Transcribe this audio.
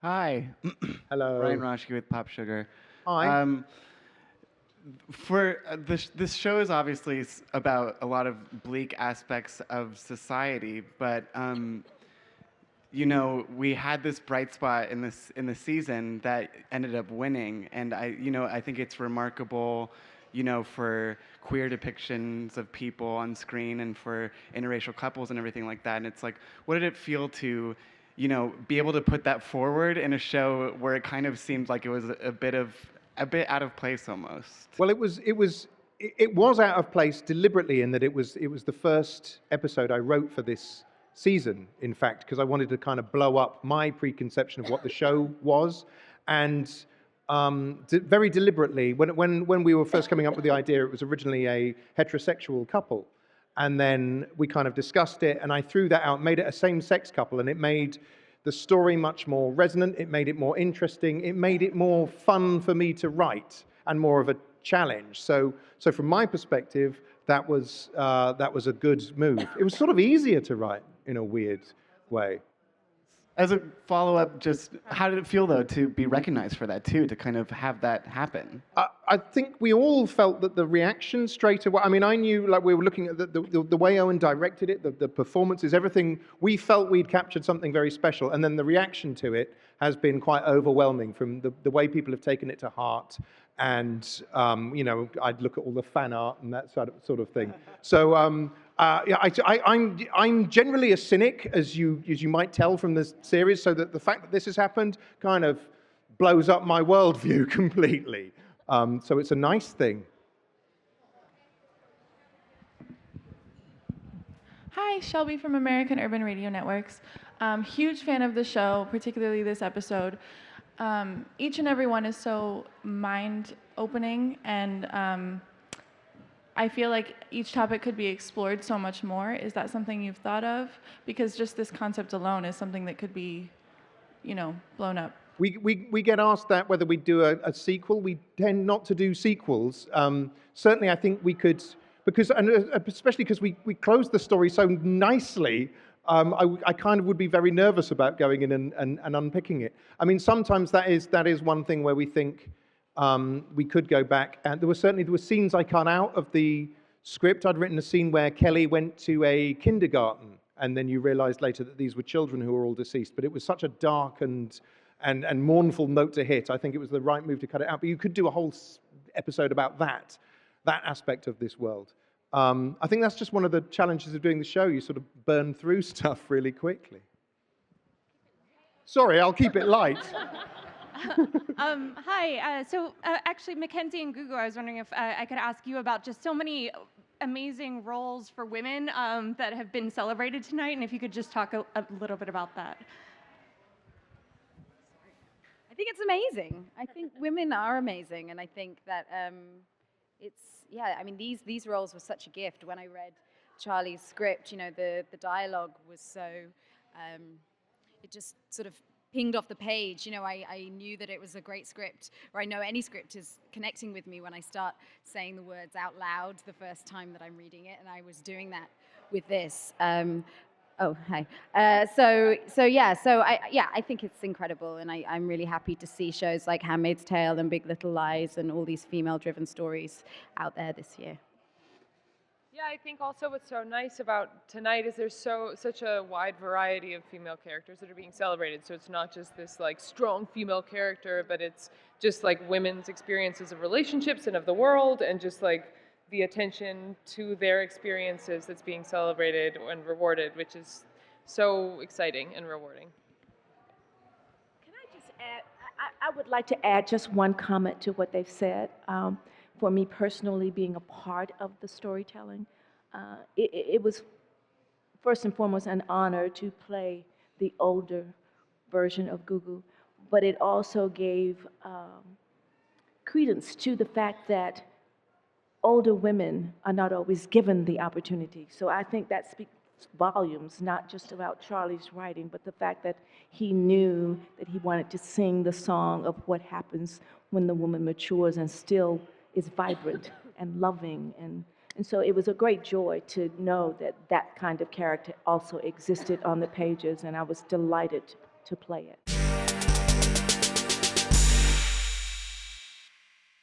Hi, Ryan Hello. Roshke with Pop Sugar. Hi. Um, for this show is obviously about a lot of bleak aspects of society, but we had this bright spot in the season that ended up winning, and I think it's remarkable, for queer depictions of people on screen and for interracial couples and everything like that. And it's like, what did it feel to, be able to put that forward in a show where it kind of seemed like it was a bit out of place almost? Well, it was out of place deliberately in that it was the first episode I wrote for this season, in fact, because I wanted to kind of blow up my preconception of what the show was, and very deliberately, when we were first coming up with the idea, it was originally a heterosexual couple, and then we kind of discussed it, and I threw that out, made it a same-sex couple, and it made the story much more resonant. It made it more interesting. It made it more fun for me to write and more of a challenge. So from my perspective, that was a good move. It was sort of easier to write in a weird way. As a follow-up, just how did it feel though to be recognized for that too, to kind of have that happen? I think we all felt that the reaction straight away. I mean, I knew, like, we were looking at the way Owen directed it, the performances, everything. We felt we'd captured something very special, and then the reaction to it has been quite overwhelming from the way people have taken it to heart. And I'd look at all the fan art and that sort of thing. So yeah, I'm generally a cynic, as you might tell from this series. So that the fact that this has happened kind of blows up my worldview completely. So it's a nice thing. Hi, Shelby from American Urban Radio Networks. Huge fan of the show, particularly this episode. Each and every one is so mind-opening, and I feel like each topic could be explored so much more. Is that something you've thought of? Because just this concept alone is something that could be, blown up. We get asked that whether we do a sequel. We tend not to do sequels. Certainly, I think we could, because, and especially because we closed the story so nicely. I kind of would be very nervous about going in and unpicking it. I mean, sometimes that is one thing where we think we could go back. And there were scenes I cut out of the script. I'd written a scene where Kelly went to a kindergarten, and then you realised later that these were children who were all deceased. But it was such a dark and mournful note to hit. I think it was the right move to cut it out. But you could do a whole episode about that aspect of this world. I think that's just one of the challenges of doing the show. You sort of burn through stuff really quickly. Sorry, I'll keep it light. Hi. Actually, Mackenzie and Gugu, I was wondering if I could ask you about just so many amazing roles for women that have been celebrated tonight, and if you could just talk a little bit about that. I think it's amazing. I think women are amazing, and I think that I mean, these roles were such a gift. When I read Charlie's script, the dialogue was so, it just sort of pinged off the page. I knew that it was a great script, or I know any script is connecting with me when I start saying the words out loud the first time that I'm reading it, and I was doing that with this. Oh, hi. I think it's incredible, and I'm really happy to see shows like Handmaid's Tale and Big Little Lies and all these female-driven stories out there this year. Yeah, I think also what's so nice about tonight is there's such a wide variety of female characters that are being celebrated. So it's not just this like strong female character, but it's just like women's experiences of relationships and of the world, and just like the attention to their experiences that's being celebrated and rewarded, which is so exciting and rewarding. Can I just add, I would like to add just one comment to what they've said. For me personally, being a part of the storytelling, it was first and foremost an honor to play the older version of Gugu, but it also gave credence to the fact that older women are not always given the opportunity. So I think that speaks volumes, not just about Charlie's writing, but the fact that he knew that he wanted to sing the song of what happens when the woman matures and still is vibrant and loving. And so it was a great joy to know that that kind of character also existed on the pages, and I was delighted to play it.